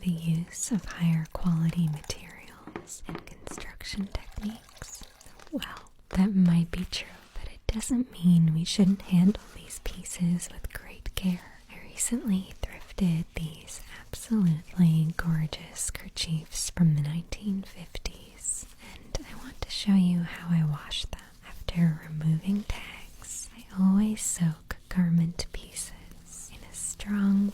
the use of higher quality materials and construction techniques? Well, that might be true, but it doesn't mean we shouldn't handle these pieces with great care. I recently thrifted these absolutely gorgeous kerchiefs from the 1950s, and I want to show you how I wash them. After removing tags, I always soak garment pieces in a strong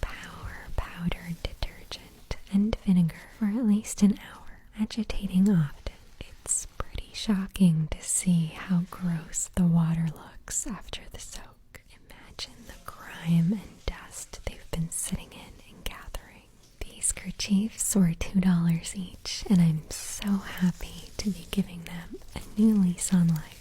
powdered detergent and vinegar for at least an hour, agitating often. It's pretty shocking to see how gross the water looks after the soak. Imagine the grime and dust they've been sitting in and gathering. These kerchiefs were $2 each, and I'm so happy to be giving them a new lease on life.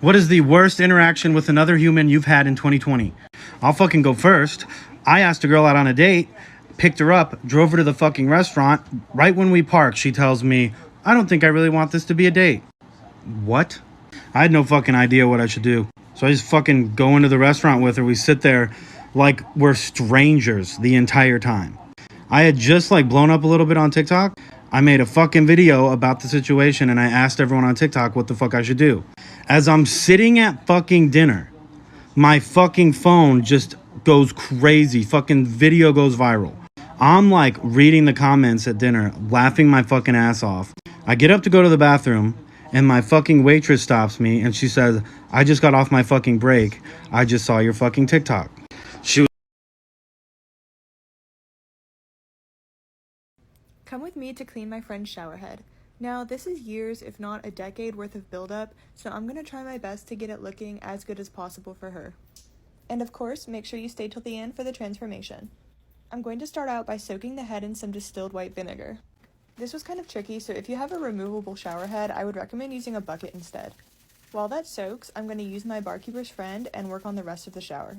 What is the worst interaction with another human you've had in 2020? I'll fucking go first. I asked a girl out on a date, picked her up, drove her to the fucking restaurant. Right when we parked, she tells me, I don't think I really want this to be a date. What? I had no fucking idea what I should do. So I just fucking go into the restaurant with her. We sit there like we're strangers the entire time. I had just blown up a little bit on TikTok. I made a fucking video about the situation and I asked everyone on TikTok what the fuck I should do. As I'm sitting at fucking dinner, my fucking phone just goes crazy. Fucking video goes viral. I'm reading the comments at dinner, laughing my fucking ass off. I get up to go to the bathroom and my fucking waitress stops me and she says, I just got off my fucking break. I just saw your fucking TikTok. Come with me to clean my friend's shower head. Now, this is years, if not a decade worth of buildup, so I'm going to try my best to get it looking as good as possible for her. And of course, make sure you stay till the end for the transformation. I'm going to start out by soaking the head in some distilled white vinegar. This was kind of tricky, so if you have a removable shower head, I would recommend using a bucket instead. While that soaks, I'm going to use my barkeeper's friend and work on the rest of the shower.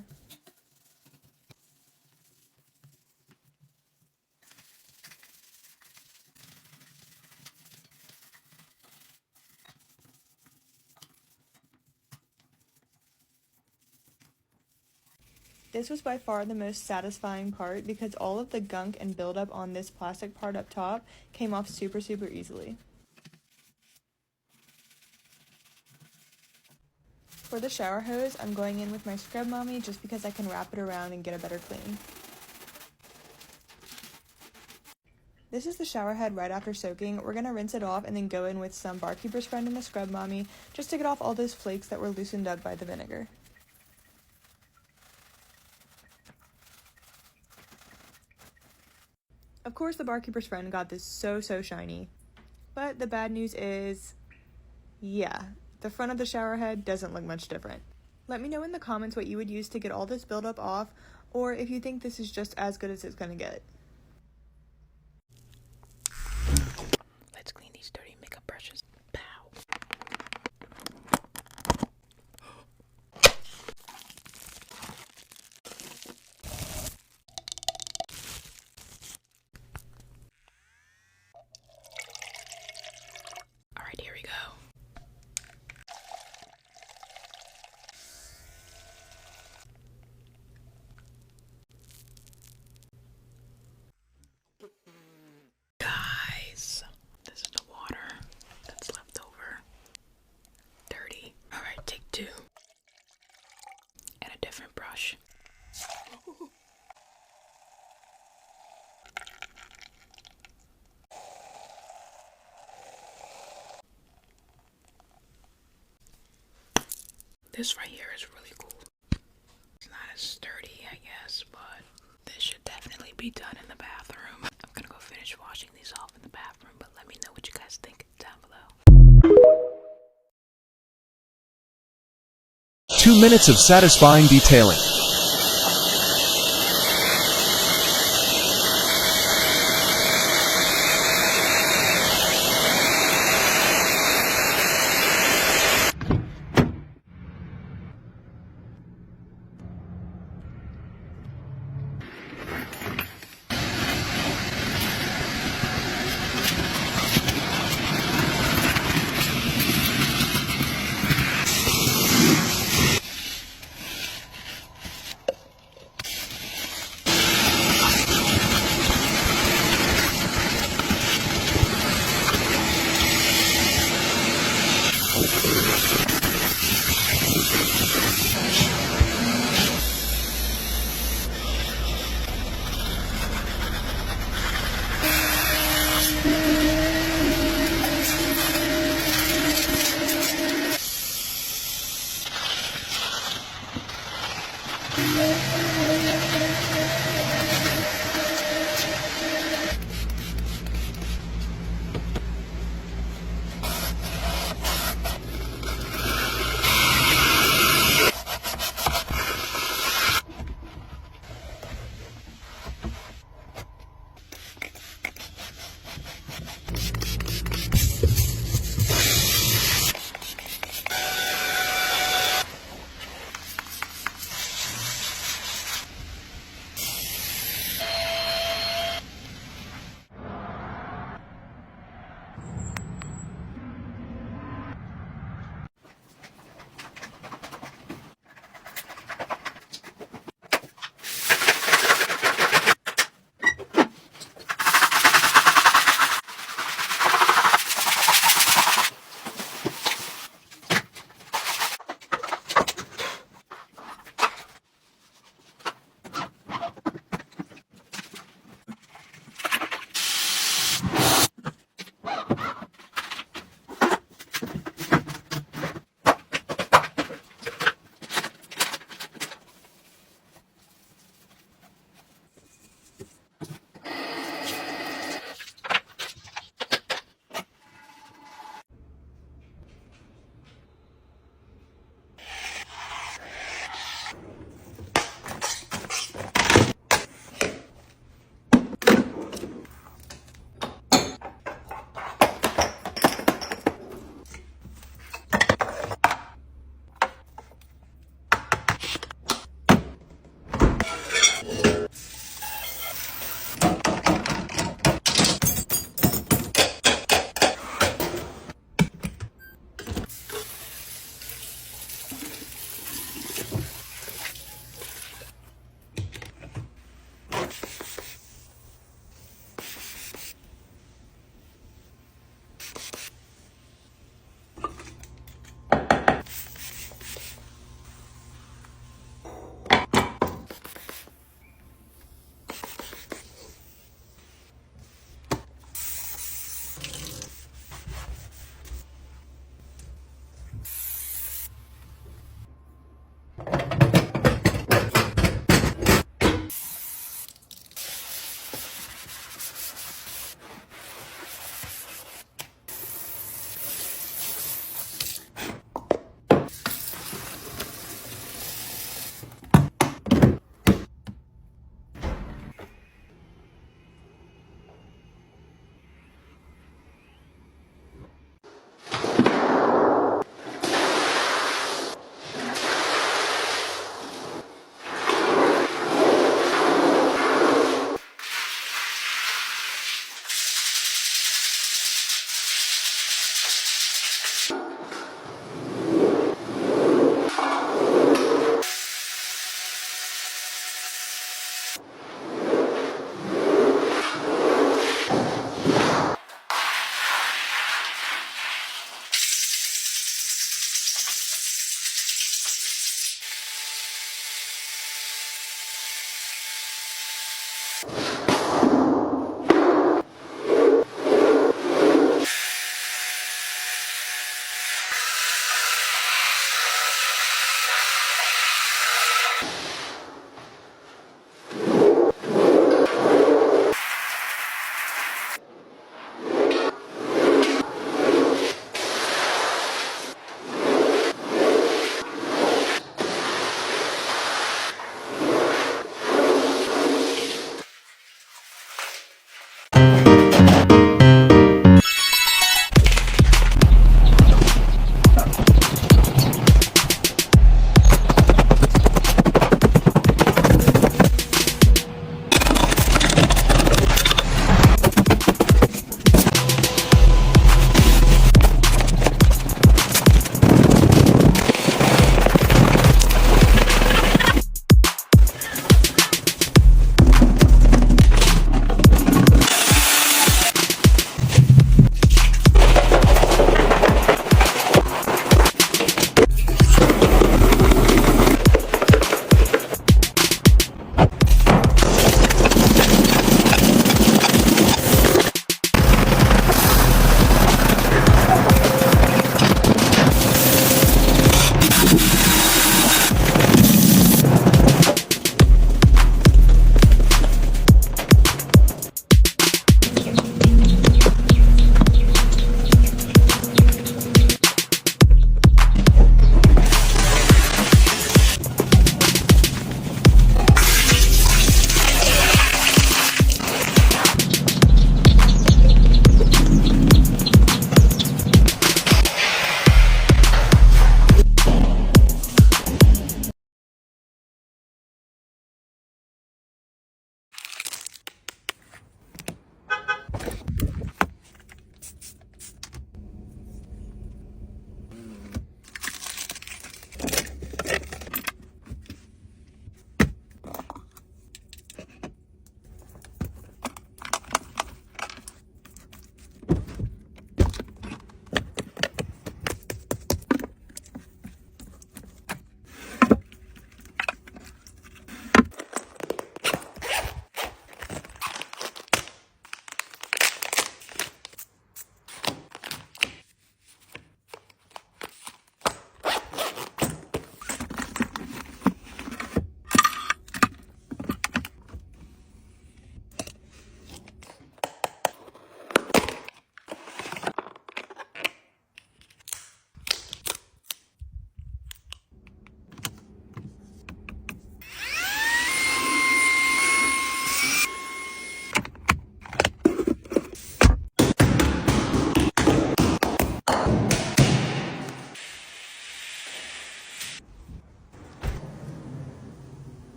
This was by far the most satisfying part because all of the gunk and buildup on this plastic part up top came off super easily. For the shower hose, I'm going in with my Scrub Mommy just because I can wrap it around and get a better clean. This is the shower head right after soaking. We're going to rinse it off and then go in with some Barkeeper's Friend and a Scrub Mommy just to get off all those flakes that were loosened up by the vinegar. Of course, the Barkeeper's Friend got this so shiny. But the bad news is, yeah, the front of the shower head doesn't look much different. Let me know in the comments what you would use to get all this buildup off, or if you think this is just as good as it's gonna get. Let's clean these dirty makeup brushes. Pow. Alright, here we go. Guys, this is the water that's left over. Dirty. Alright, take two. And a different brush. This right here is really cool. It's not as sturdy, I guess, but this should definitely be done in the bathroom. I'm gonna go finish washing these off in the bathroom, but let me know what you guys think down below. 2 minutes of satisfying detailing.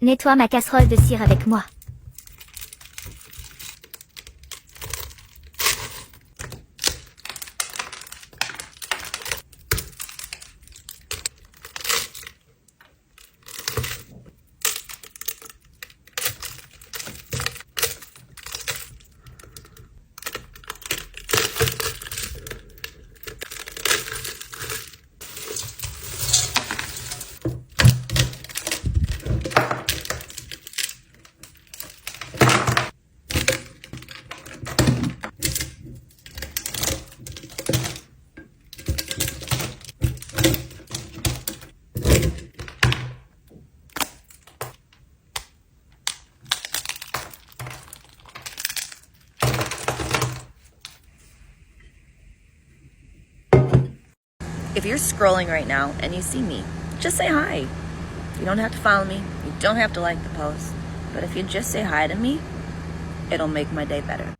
Nettoie ma casserole de cire avec moi. If you're scrolling right now and you see me, just say hi. You don't have to follow me. You don't have to like the post. But if you just say hi to me, it'll make my day better.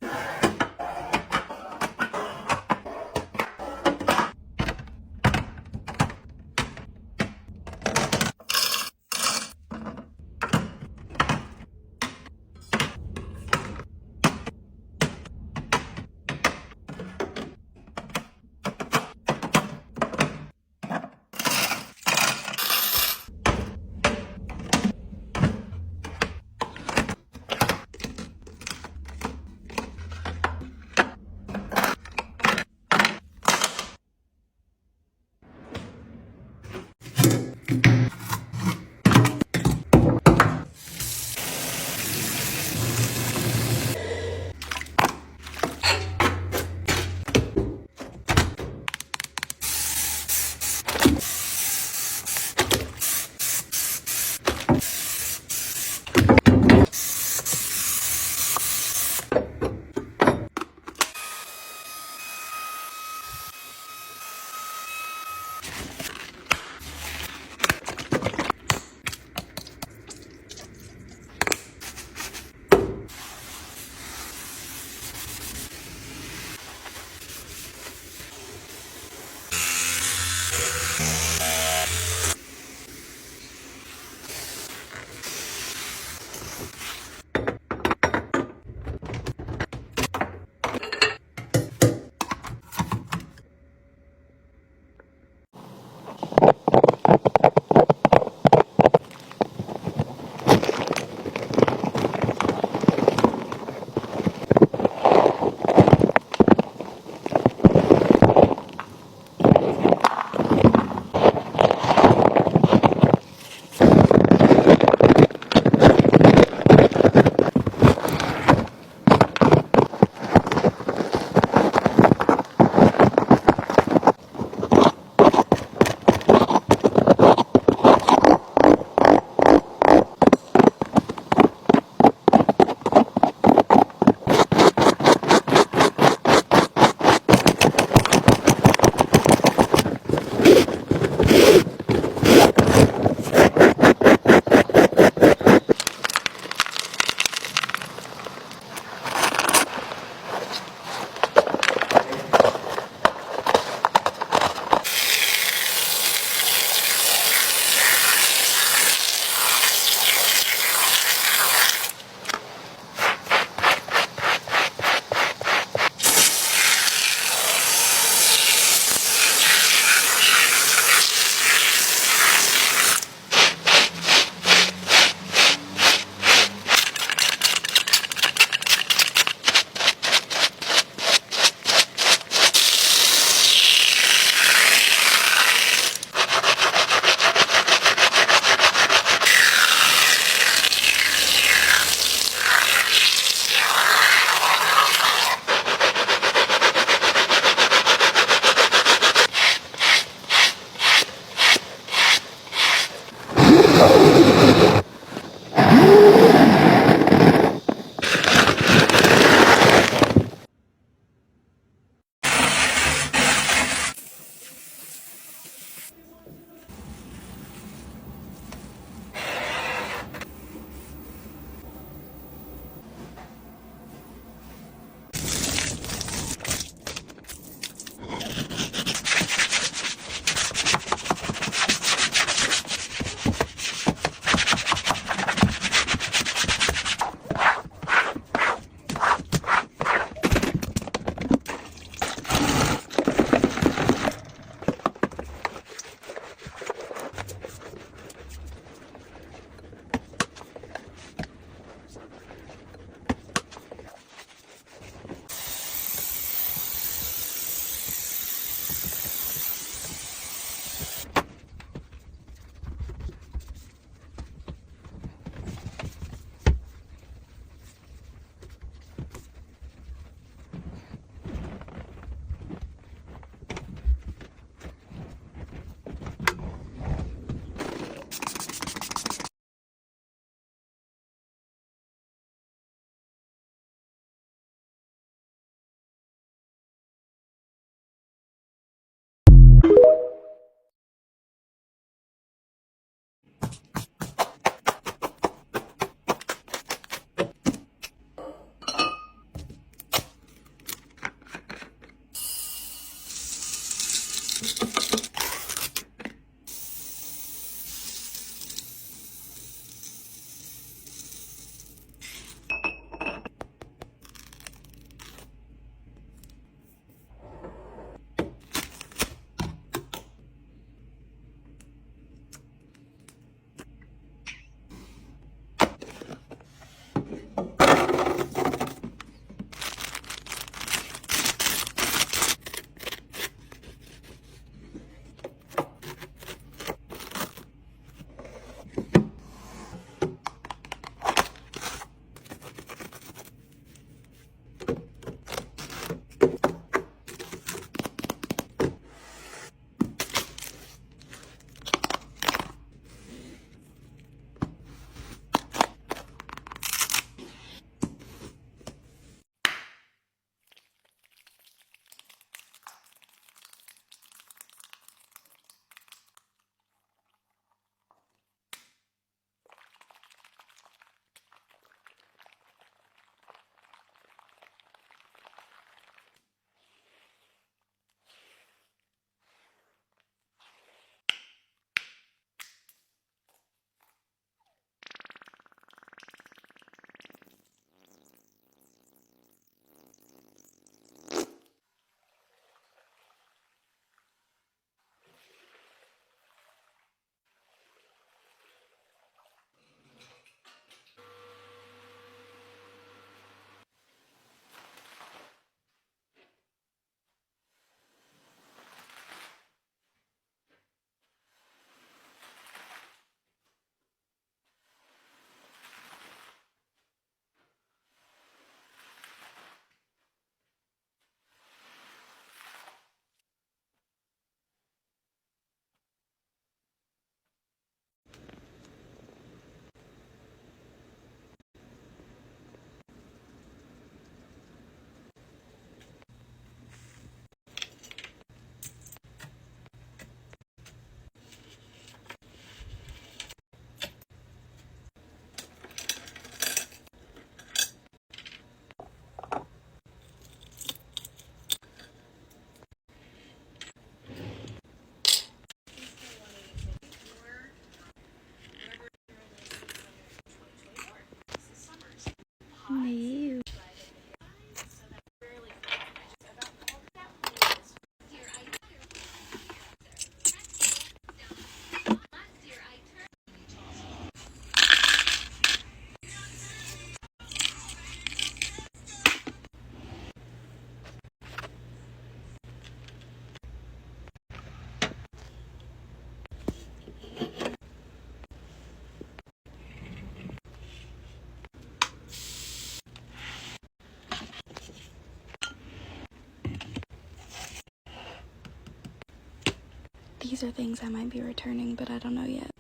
These are things I might be returning, but I don't know yet.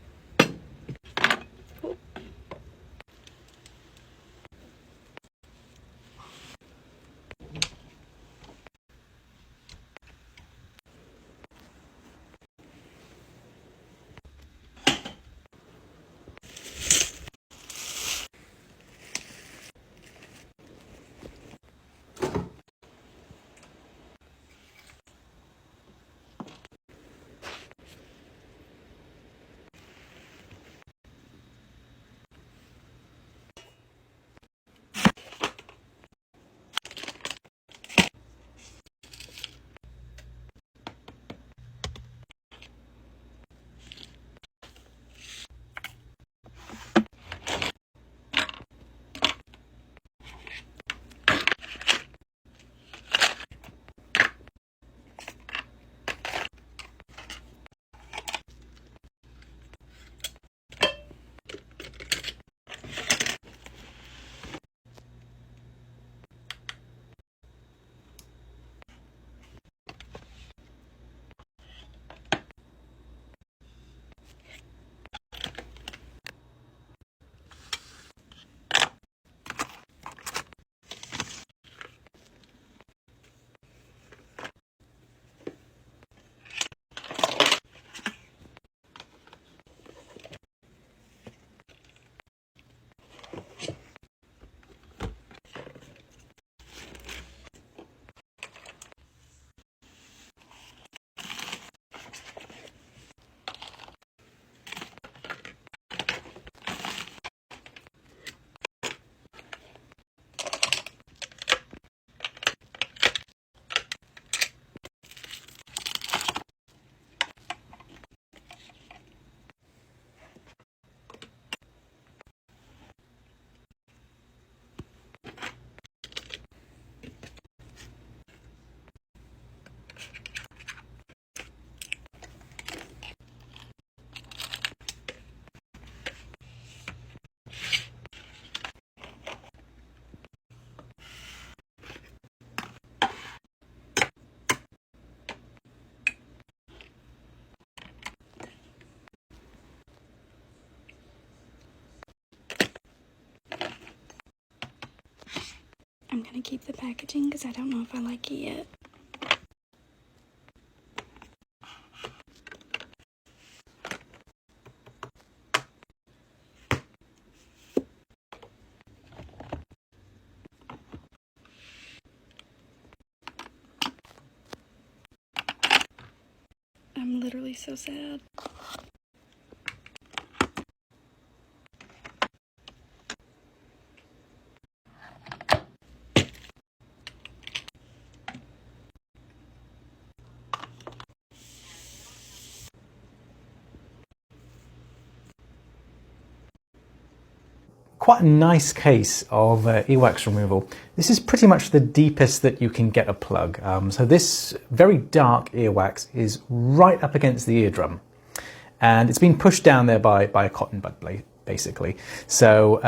I'm gonna keep the packaging because I don't know if I like it yet. I'm literally so sad. Quite a nice case of earwax removal. This is pretty much the deepest that you can get a plug. So this very dark earwax is right up against the eardrum, and it's been pushed down there by a cotton bud blade, basically. So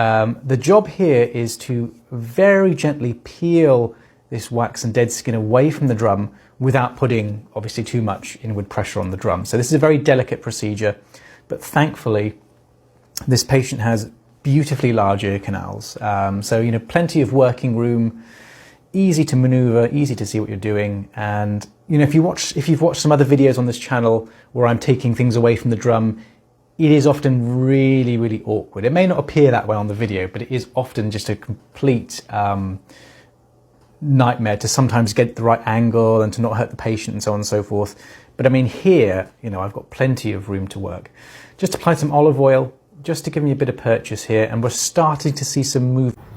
the job here is to very gently peel this wax and dead skin away from the drum without putting obviously too much inward pressure on the drum. So this is a very delicate procedure, but thankfully this patient has beautifully large ear canals. So, you know, plenty of working room, easy to maneuver, easy to see what you're doing. And, you know, if you've watched some other videos on this channel where I'm taking things away from the drum, it is often really, really awkward. It may not appear that way on the video, but it is often just a complete nightmare to sometimes get the right angle and to not hurt the patient and so on and so forth. But I mean, here, you know, I've got plenty of room to work. Just apply some olive oil, just to give me a bit of purchase here, and we're starting to see some movement.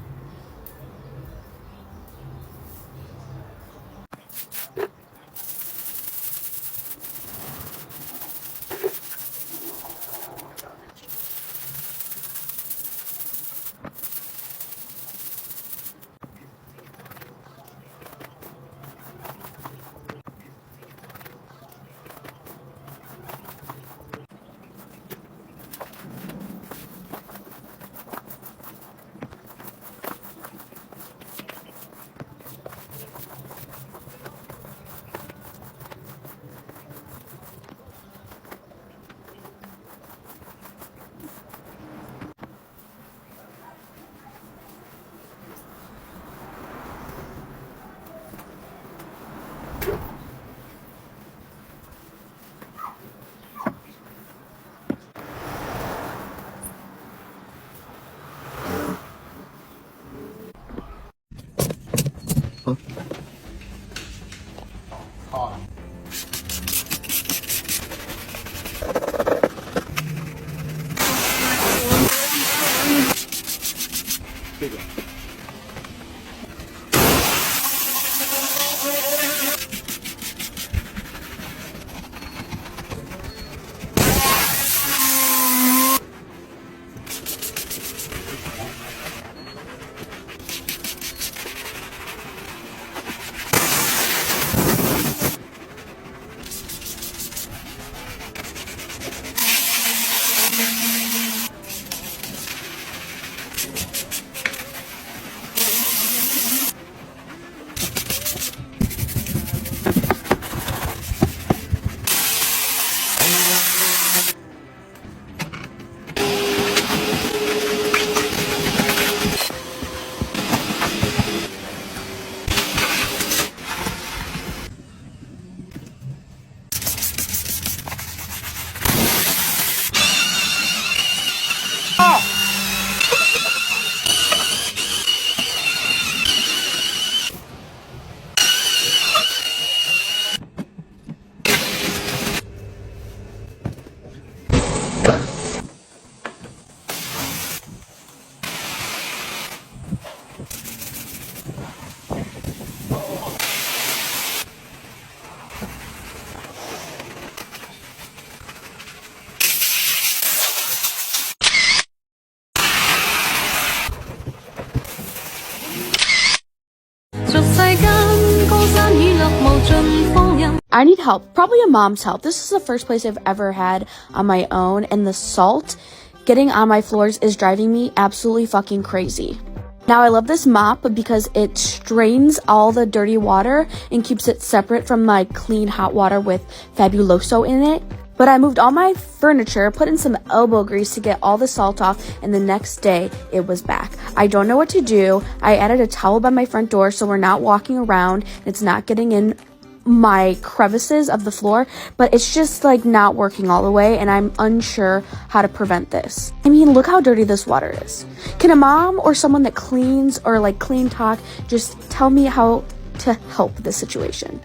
I need help, probably a mom's help. This is the first place I've ever had on my own, and the salt getting on my floors is driving me absolutely fucking crazy. Now I love this mop because it strains all the dirty water and keeps it separate from my clean hot water with Fabuloso in it. But I moved all my furniture, put in some elbow grease to get all the salt off, and the next day it was back. I don't know what to do. I added a towel by my front door so we're not walking around. It's not getting in my crevices of the floor, but it's just like not working all the way, and I'm unsure how to prevent this. I mean, look how dirty this water is. Can a mom or someone that cleans or like clean talk just tell me how to help this situation?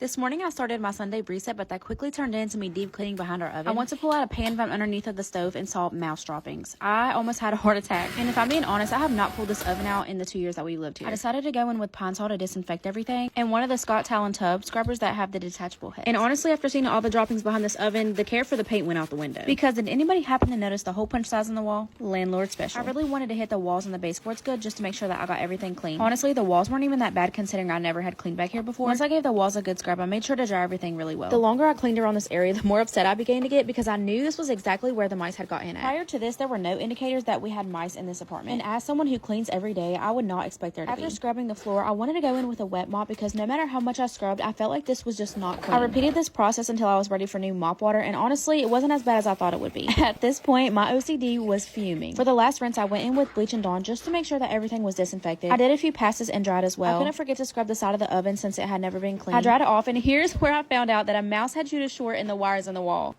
This morning I started my Sunday reset, but that quickly turned into me deep cleaning behind our oven. I went to pull out a pan from underneath of the stove and saw mouse droppings. I almost had a heart attack. And if I'm being honest, I have not pulled this oven out in the 2 years that we lived here. I decided to go in with Pine Sol to disinfect everything and one of the Scott Talon tub scrubbers that have the detachable head. And honestly, after seeing all the droppings behind this oven, the care for the paint went out the window. Because did anybody happen to notice the hole punch size on the wall? Landlord special. I really wanted to hit the walls and the baseboards good just to make sure that I got everything clean. Honestly, the walls weren't even that bad considering I never had cleaned back here before. Once I gave the walls a good scrub, I made sure to dry everything really well. The longer I cleaned around this area, the more upset I began to get because I knew this was exactly where the mice had gotten at. Prior to this, there were no indicators that we had mice in this apartment. And as someone who cleans every day, I would not expect there to be. After scrubbing the floor, I wanted to go in with a wet mop because no matter how much I scrubbed, I felt like this was just not clean. I repeated this process until I was ready for new mop water, and honestly, it wasn't as bad as I thought it would be. At this point, my OCD was fuming. For the last rinse, I went in with bleach and Dawn just to make sure that everything was disinfected. I did a few passes and dried as well. I couldn't forget to scrub the side of the oven since it had never been cleaned. I dried it off, and here's where I found out that a mouse had chewed a short in the wires in the wall.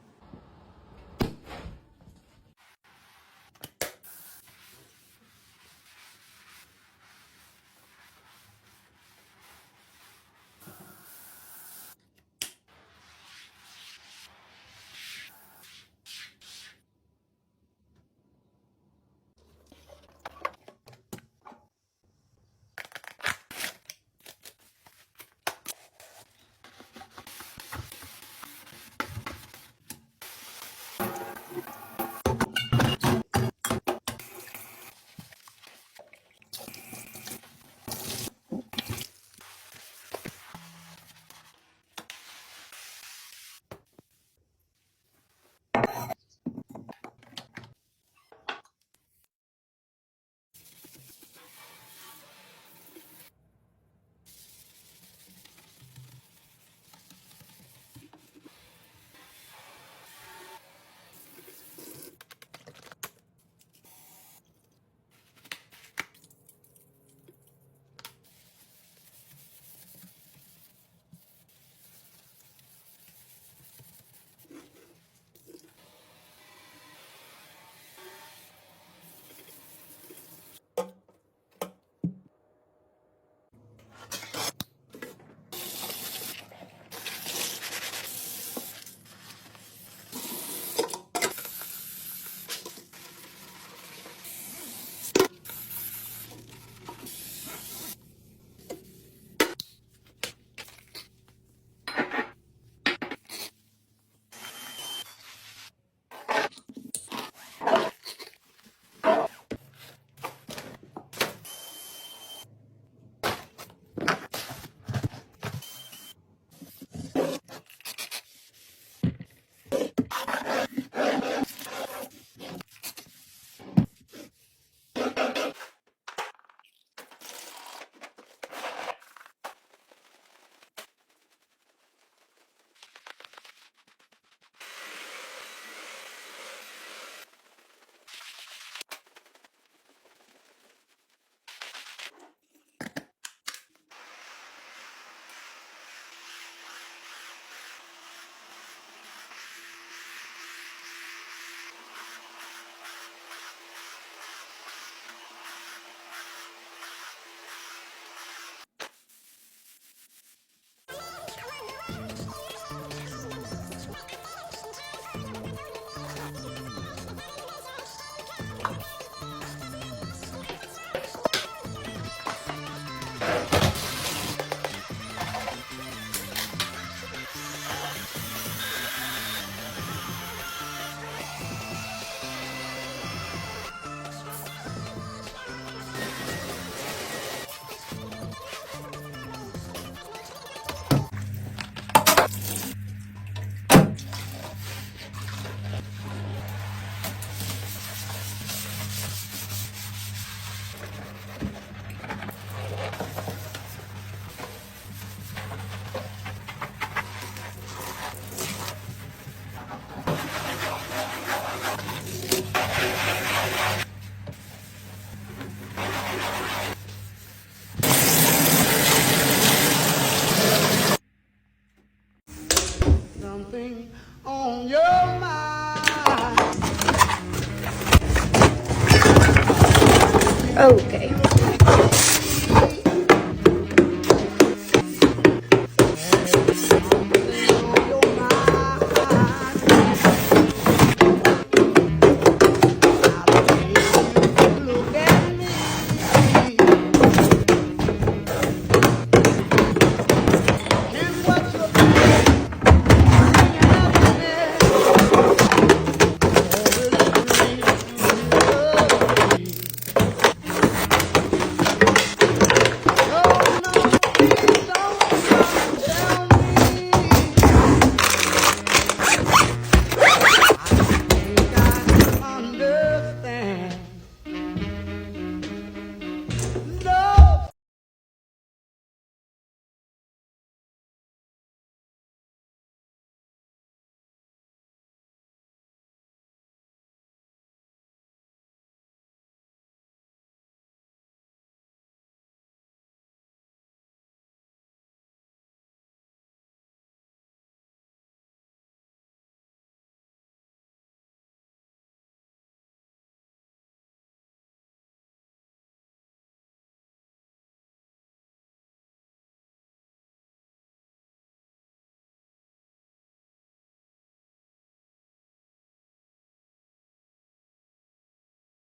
Okay,